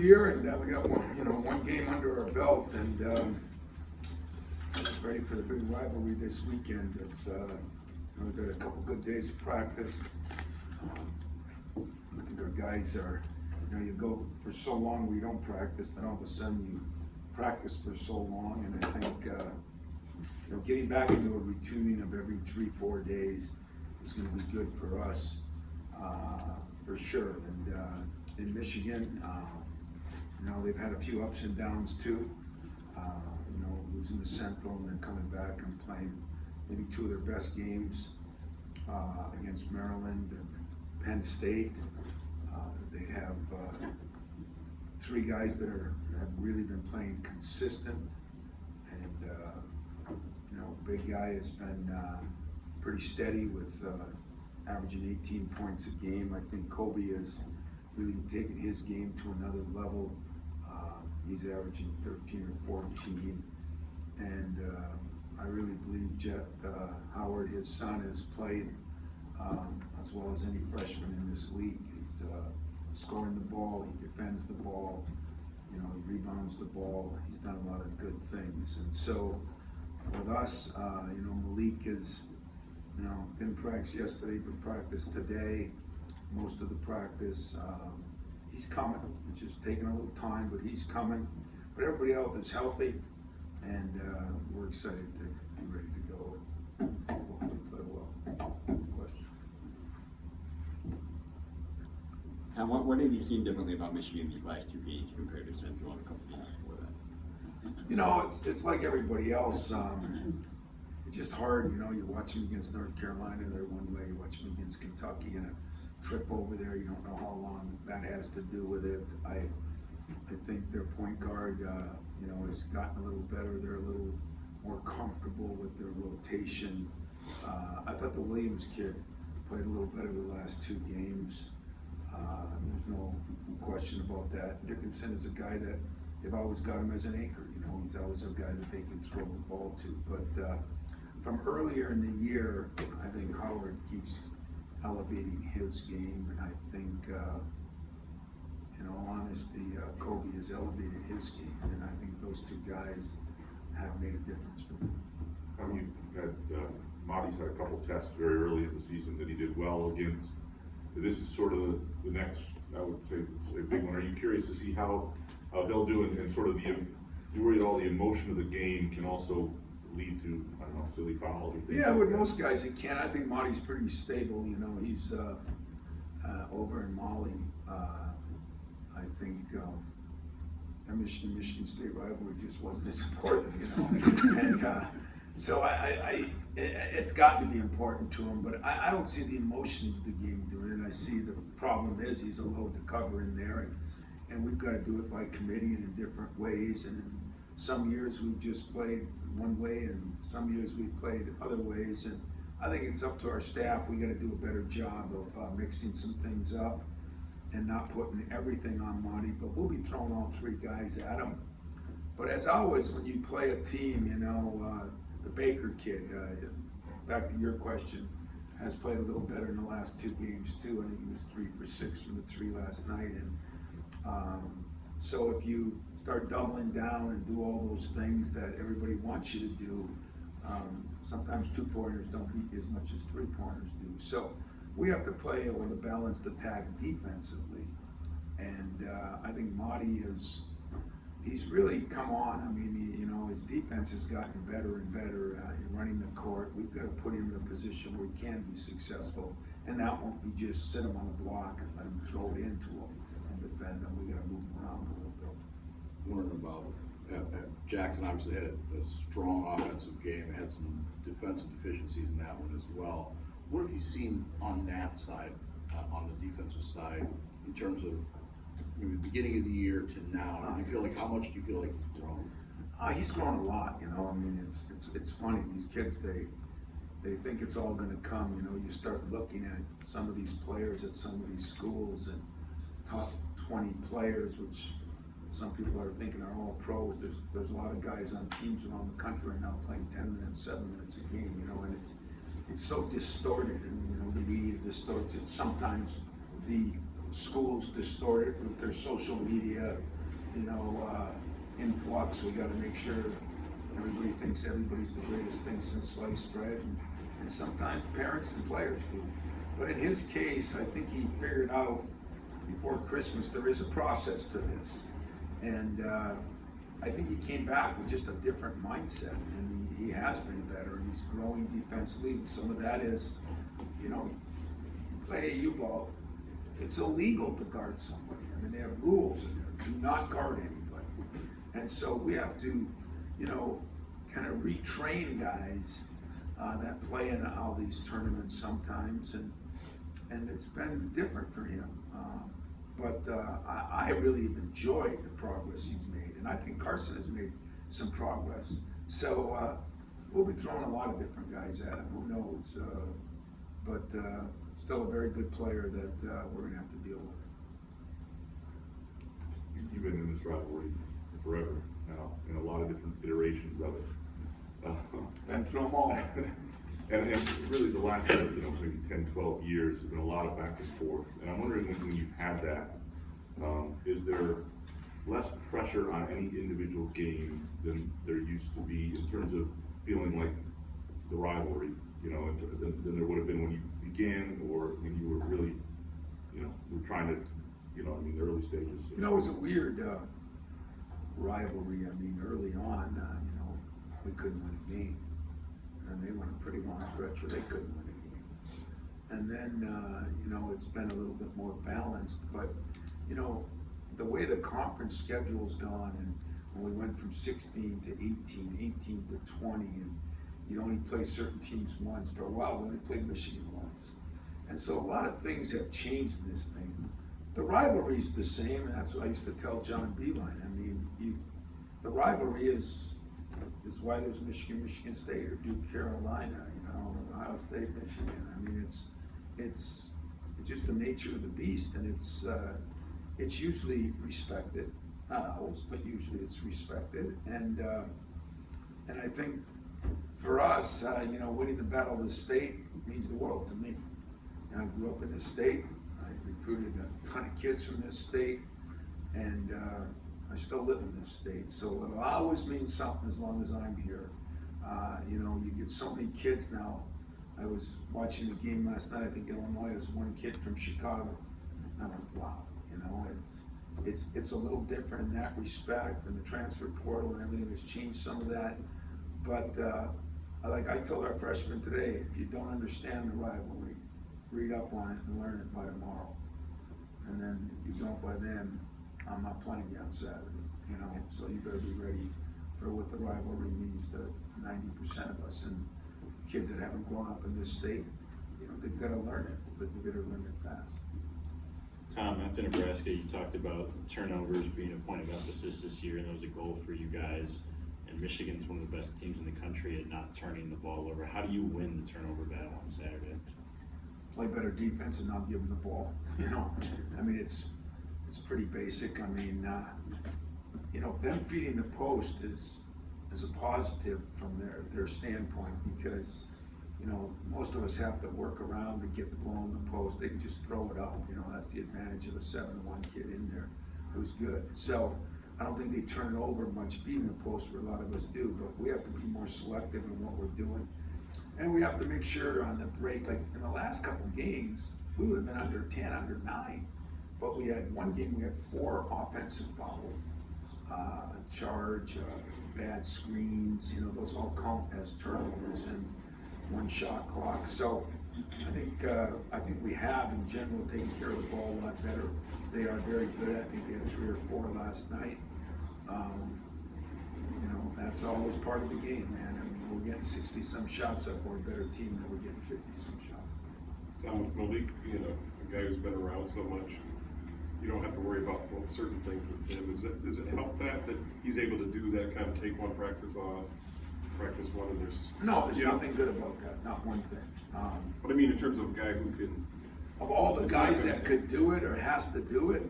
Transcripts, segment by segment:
year, and we got one game under our belt, and ready for the big rivalry this weekend. It's we've got a couple good days of practice. I think our guys are, you go for so long where you don't practice, then all of a sudden you practice for so long, and I think getting back into a routine of every 3-4 days is going to be good for us for sure. And in Michigan, they've had a few ups and downs too. Losing the Central and then coming back and playing maybe two of their best games against Maryland and Penn State. They have three guys that have really been playing consistent, and big guy has been pretty steady with averaging 18 points a game. I think Kobe has really taken his game to another level. He's averaging 13 or 14, and I really believe Jet Howard, his son, has played as well as any freshman in this league. He's scoring the ball, he defends the ball, he rebounds the ball. He's done a lot of good things, and so with us, Malik is, didn't practice yesterday, but practiced today. Most of the practice, he's coming. It's just taking a little time, but he's coming. But everybody else is healthy, and we're excited to be ready to go and hopefully play well. Question? And what have you seen differently about Michigan these last two games compared to Central and a couple games before that? It's like everybody else. It's just hard, you watch them against North Carolina, they're one way. You watch them against Kentucky and a trip over there, you don't know how long that has to do with it. I think their point guard, has gotten a little better. They're a little more comfortable with their rotation. I thought the Williams kid played a little better the last two games. There's no question about that. Dickinson is a guy that they've always got him as an anchor. He's always a guy that they can throw the ball to. But from earlier in the year, I think Howard keeps elevating his game, and I think, in all honesty, Kobe has elevated his game, and I think those two guys have made a difference for them. Marty's had a couple tests very early in the season that he did well against. This is sort of the next, I would say, a big one. Are you curious to see how he'll do, and sort of you worry that all the emotion of the game can also lead to, silly fouls or things? Yeah, with most guys it can. I think Marty's pretty stable. He's over in Mali. I think the Michigan State rivalry just wasn't as important, and so it's got to be important to him. But I don't see the emotions of the game doing it. I see the problem is he's a load to cover in there, and we've got to do it by committee and in different ways. And in some years we've just played one way, and some years we've played other ways. And I think it's up to our staff. We got to do a better job of mixing some things up and not putting everything on Monty. But we'll be throwing all three guys at him. But as always, when you play a team, the Baker kid, back to your question, has played a little better in the last two games too. I think he was 3 for 6 from the three last night, and so if you start doubling down and do all those things that everybody wants you to do, sometimes 2-pointers don't beat you as much as 3-pointers do. So we have to play with a balanced attack defensively, and I think Marty he's really come on. I mean, his defense has gotten better and better in running the court. We've got to put him in a position where he can be successful, and that won't be just sit him on the block and let him throw it into him and defend him. We got to move him around a little bit. Wondering about Jackson. Obviously had a strong offensive game, had some defensive deficiencies in that one as well. What have you seen on that side, on the defensive side, in terms of the beginning of the year to now? Do you feel like, how much do you feel like he's grown? He's grown a lot. I mean, it's funny. These kids, they think it's all going to come. You start looking at some of these players at some of these schools, and top 20 players, which some people are thinking are all pros. There's a lot of guys on teams around the country right now playing 10 minutes, 7 minutes a game. And it's so distorted, and the media distorts it. Sometimes the schools distort it with their social media, influx. We gotta make sure everybody thinks everybody's the greatest thing since sliced bread, and sometimes parents and players do. But in his case, I think he figured out before Christmas there is a process to this, and I think he came back with just a different mindset, and he has been better, and he's growing defensively. Some of that is, play a U-ball, it's illegal to guard somebody. I mean, they have rules in there, do not guard anybody. And so we have to, kind of retrain guys that play in all these tournaments sometimes, and it's been different for him. But I really have enjoyed the progress he's made, and I think Carson has made some progress. So we'll be throwing a lot of different guys at him, who knows? But still a very good player that we're going to have to deal with. You've been in this rivalry forever now, in a lot of different iterations of it. Been through them all. And really the last, maybe 10, 12 years, there's been a lot of back and forth. And I'm wondering when you've had that, is there less pressure on any individual game than there used to be in terms of feeling like the rivalry, than there would have been when you began, or when you were really, were trying to, the early stages? It was a weird rivalry. I mean, early on, we couldn't win a game. And they went a pretty long stretch where they couldn't win a game. And then, it's been a little bit more balanced. But, the way the conference schedule's gone, and when we went from 16 to 18, 18 to 20, and you only play certain teams once. For a while, we only played Michigan once. And so a lot of things have changed in this thing. The rivalry's the same, and that's what I used to tell John Beeline. I mean, the rivalry is why there's Michigan State or Duke, Carolina, Ohio State, Michigan. I mean, it's just the nature of the beast, and it's usually respected. Not always, but usually it's respected. And I think for us, winning the Battle of the State means the world to me. And I grew up in this state. I recruited a ton of kids from this state, and I still live in this state. So it'll always mean something as long as I'm here. You get so many kids now. I was watching the game last night. I think Illinois has one kid from Chicago. I'm like, wow, it's a little different in that respect, and the transfer portal and everything has changed some of that. But I told our freshmen today, if you don't understand the rivalry, read up on it and learn it by tomorrow. And then if you don't by then, I'm not playing you on Saturday, so you better be ready for what the rivalry means to 90% of us. And kids that haven't grown up in this state, they've got to learn it, but they've got to learn it fast. Tom, after Nebraska, you talked about turnovers being a point of emphasis this year, and that was a goal for you guys. And Michigan's one of the best teams in the country at not turning the ball over. How do you win the turnover battle on Saturday? Play better defense and not give them the ball. I mean, it's pretty basic. I mean, them feeding the post is a positive from their standpoint, because most of us have to work around to get the ball in the post. They can just throw it up. That's the advantage of a 7-1 kid in there who's good. So I don't think they turn it over much feeding the post, where a lot of us do, but we have to be more selective in what we're doing. And we have to make sure on the break, like in the last couple games, we would have been under 10, under 9. But we had one game, we had 4 offensive fouls, a charge, bad screens, those all count as turnovers and 1 shot clock. So I think we have in general taken care of the ball a lot better. They are very good. I think they had 3 or 4 last night. That's always part of the game, man. I mean, we're getting 60-some shots up. We're a better team than we're getting 50-some shots. Tom, Malik, a guy who's been around so much, you don't have to worry about certain things with him. Does it help that he's able to do that kind of take one practice off, practice one, and there's Nothing good about that. Not one thing. But I mean, in terms of a guy who can, of all the guys that could do it or has to do it,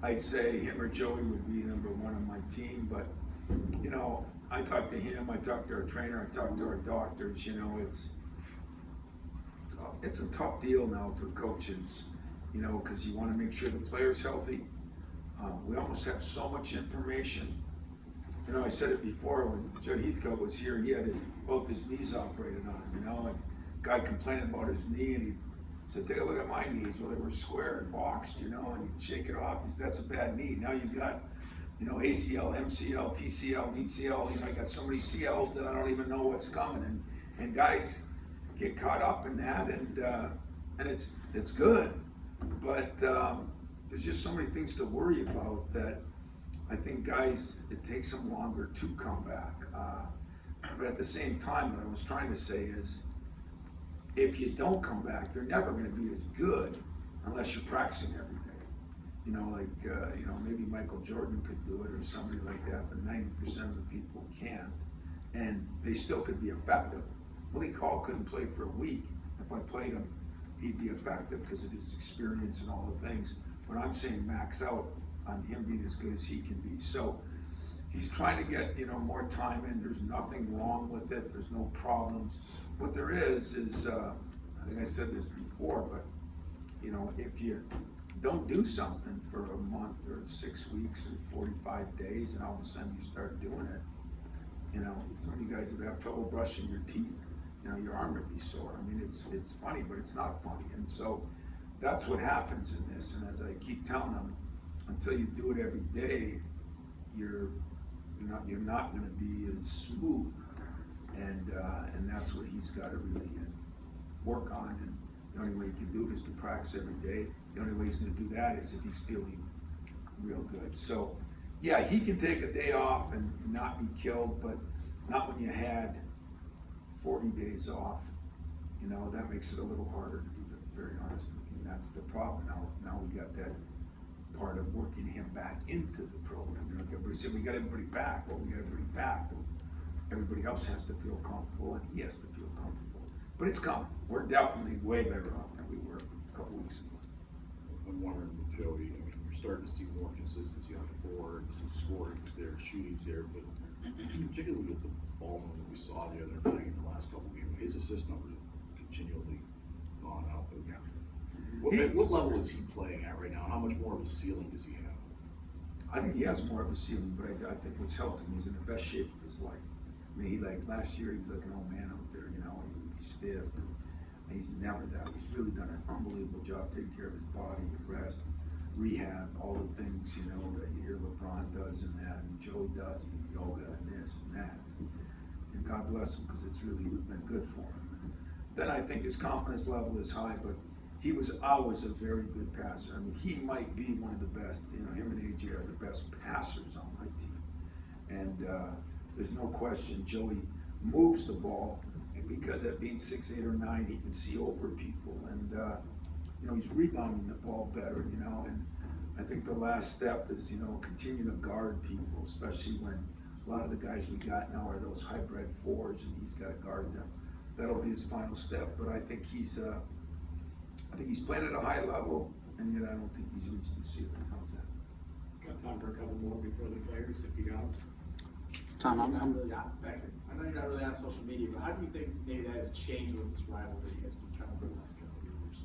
I'd say him or Joey would be number 1 on my team. But I talked to him, I talked to our trainer, I talked to our doctors. It's a tough deal now for coaches. you know, because you want to make sure the player's healthy. We almost have so much information. You know, I said it before when Judd Heathcote was here, he had both his knees operated on, you know, and guy complaining about his knee, and he said, take a look at my knees. Well, they were square and boxed, you know, and he'd shake it off. He said, that's a bad knee. Now you got, you know, ACL, MCL, TCL, ECL, you know, I got so many CLs that I don't even know what's coming. And guys get caught up in that, and it's good, but there's just so many things to worry about that I think guys, it takes them longer to come back. But at the same time, what I was trying to say is, if you don't come back, you're never going to be as good unless you're practicing every day. You know, like, you know, maybe Michael Jordan could do it or somebody like that, but 90% of the people can't, and they still could be effective. Willie Call couldn't play for a week. If I played him, he'd be effective because of his experience and all the things. But I'm saying max out on him being as good as he can be. So he's trying to get, you know, more time in. There's nothing wrong with it. There's no problems. What there is, I think I said this before, but, you know, if you don't do something for a month or 6 weeks or 45 days, and all of a sudden you start doing it, you know, some of you guys that have trouble brushing your teeth, you know, your arm would be sore. I mean, it's funny, but it's not funny. And so that's what happens in this. And as I keep telling them, until you do it every day, you're not going to be as smooth. And that's what he's got to really work on. And the only way he can do it is to practice every day. The only way he's going to do that is if he's feeling real good. So, yeah, he can take a day off and not be killed, but not when you had 40 days off. You know, that makes it a little harder, to be very honest with you. And that's the problem. Now we got that part of working him back into the program. You know, like everybody said, we got everybody back. Well, we got everybody back, but everybody else has to feel comfortable, and he has to feel comfortable. But it's coming. We're definitely way better off than we were a couple weeks ago. I'm wondering with Joey, I mean, we're starting to see more consistency on the board, some scoring's there, shooting's there, but particularly with the ball that we saw the other night in the last couple of games, his assist numbers have continually gone up. Yeah. What level is he playing at right now? How much more of a ceiling does he have? I think he has more of a ceiling, but I think what's helped him, he's in the best shape of his life. I mean, last year he was like an old man out there, you know, and he would be stiff, and he's never that. He's really done an unbelievable job taking care of his body, rest, rehab, all the things, you know, that you hear LeBron does and that. I mean, Joey does, yoga and this and that. And God bless him, because it's really been good for him. Then I think his confidence level is high, but he was always a very good passer. I mean, he might be one of the best, you know, him and AJ are the best passers on my team. And there's no question Joey moves the ball, and because at being 6'8" or 9", he can see over people. And, you know, he's rebounding the ball better, you know. And I think the last step is, you know, continue to guard people, especially when a lot of the guys we got now are those hybrid fours, and he's got to guard them. That'll be his final step, but I think he's playing at a high level, and yet I don't think he's reached the ceiling. How's that? Got time for a couple more before the players, if you got them. Tom, I know you're not really on social media, but how do you think maybe that has changed with this rivalry as we kind of over the last couple of years?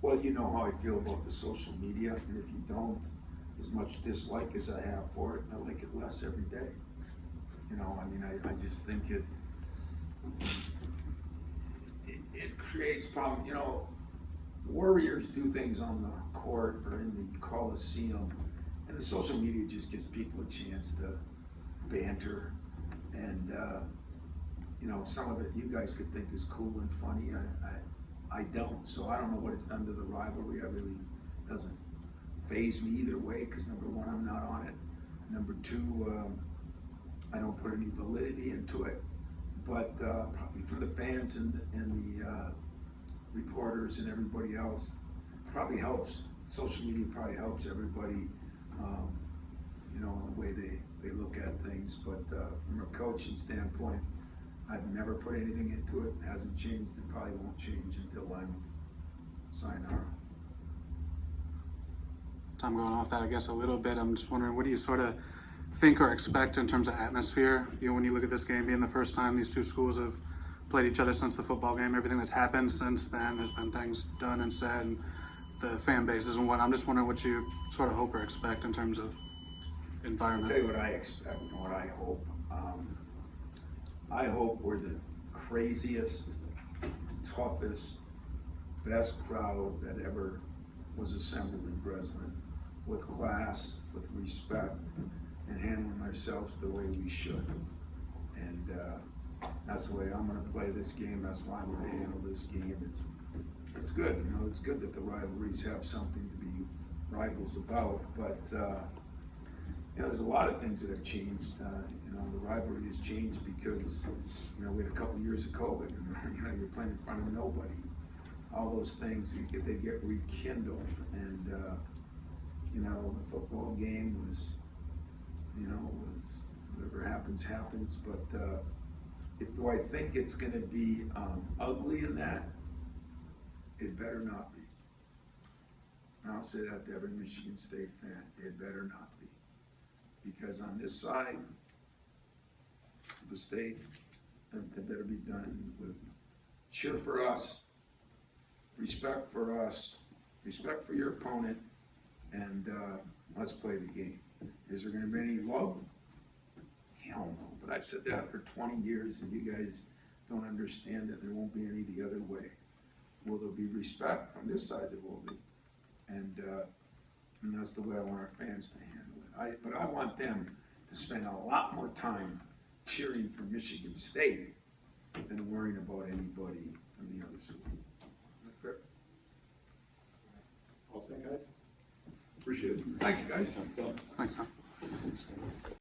Well, you know how I feel about the social media, and if you don't, as much dislike as I have for it, I like it less every day. You know, I mean, I just think it creates problems. You know, warriors do things on the court or in the Coliseum, and the social media just gives people a chance to banter. And, you know, some of it you guys could think is cool and funny. I don't. So I don't know what it's done to the rivalry. It really doesn't faze me either way, because number one, I'm not on it. Number two, I don't put any validity into it. But probably for the fans and the reporters and everybody else, probably helps. Social media probably helps everybody, you know, in the way they look at things. But from a coaching standpoint, I've never put anything into it. It hasn't changed, and probably won't change until I'm sayonara. Tom, going off that, I guess, a little bit, I'm just wondering, what do you sort of think or expect in terms of atmosphere? You know, when you look at this game being the first time these two schools have played each other since the football game, everything that's happened since then, there's been things done and said, and the fan bases and what. I'm just wondering what you sort of hope or expect in terms of I'll environment. tell you what I expect and what I hope. I hope we're the craziest, toughest, best crowd that ever was assembled in Breslin, with class, with respect, and handling ourselves the way we should. And that's the way I'm gonna play this game. That's why I'm gonna handle this game. It's good, you know. It's good that the rivalries have something to be rivals about, but. You know, there's a lot of things that have changed. You know, the rivalry has changed because, you know, we had a couple years of COVID. You know, you're playing in front of nobody. All those things, they get rekindled. And, you know, the football game was, you know, was whatever happens, happens. But do I think it's going to be ugly in that? It better not be. And I'll say that to every Michigan State fan. It better not be. Because on this side of the state, it better be done with cheer for us, respect for us, respect for your opponent, and let's play the game. Is there gonna be any love? Hell no, but I've said that for 20 years and you guys don't understand that there won't be any the other way. Will there be respect? From this side there will be. And that's the way I want our fans to handle it. But I want them to spend a lot more time cheering for Michigan State than worrying about anybody from the other school. Is that fair? All set, guys? Appreciate it. Thanks, guys. Thanks, Tom.